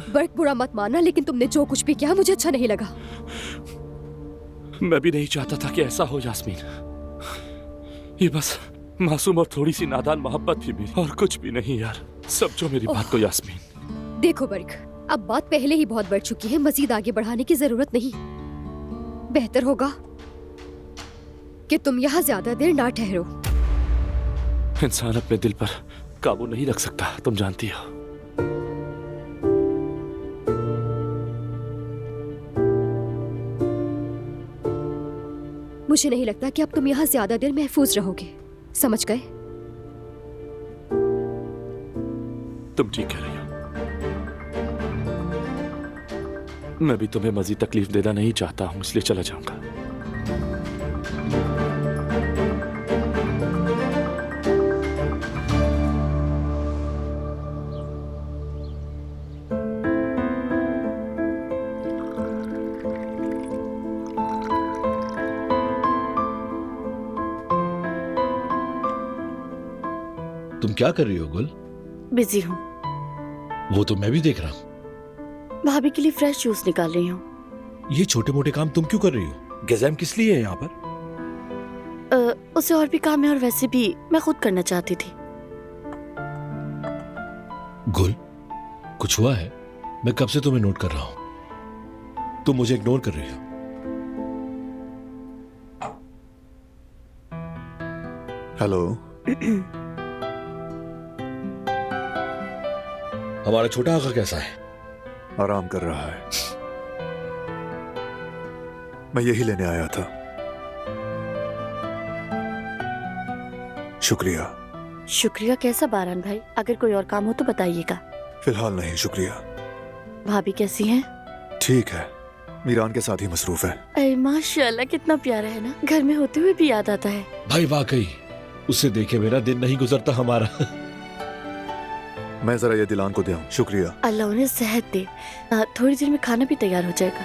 बर्क बुरा मत मानना, लेकिन तुमने जो कुछ भी किया मुझे अच्छा नहीं लगा। मैं भी नहीं चाहता था कि ऐसा हो यास्मीन। ये बस मासूम और थोड़ी सी नादान मोहब्बत थी मेरी, और कुछ भी नहीं यार। समझो मेरी बात को यास्मीन। देखो बर्क, अब बात पहले ही बहुत बढ़ चुकी है, मजीद आगे बढ़ाने की जरूरत नहीं। बेहतर होगा कि तुम यहाँ ज्यादा देर ना ठहरो। इंसान अपने दिल पर काबू नहीं रख सकता, तुम जानती हो। मुझे नहीं लगता कि अब तुम यहाँ ज्यादा देर महफूज रहोगे, समझ गए? तुम ठीक कह रही हो। मैं भी तुम्हें मजीद तकलीफ देना नहीं चाहता हूं, इसलिए चला जाऊंगा। तुम क्या कर रही हो गुल? बिजी हूँ। वो तो मैं भी देख रहा हूँ। भाभी के लिए फ्रेश जूस निकाल रही हूँ। ये छोटे मोटे काम तुम क्यों कर रही हो? गैज़म किस लिए है यहाँ पर? उसे और भी काम है, और वैसे भी मैं खुद करना चाहती थी। गुल, कुछ हुआ है? मैं कब से तुम्हें नोट कर रहा हूँ, तुम मुझे इग्नोर कर रही हो। हेलो। हमारा छोटा आका कैसा है? आराम कर रहा है। मैं यही लेने आया था। शुक्रिया। शुक्रिया कैसा बारान भाई? अगर कोई और काम हो तो बताइएगा। फिलहाल नहीं शुक्रिया। भाभी कैसी हैं? ठीक है, मीरान के साथ ही मसरूफ है। अरे माशाल्लाह, कितना प्यारा है ना। घर में होते हुए भी याद आता है। भाई वाकई उससे देखे मेरा दिन नहीं गुजरता हमारा। मैं जरा ये दिलान को दे आऊं। शुक्रिया। अल्लाह उन्हें सेहत दे। थोड़ी देर में खाना भी तैयार हो जाएगा।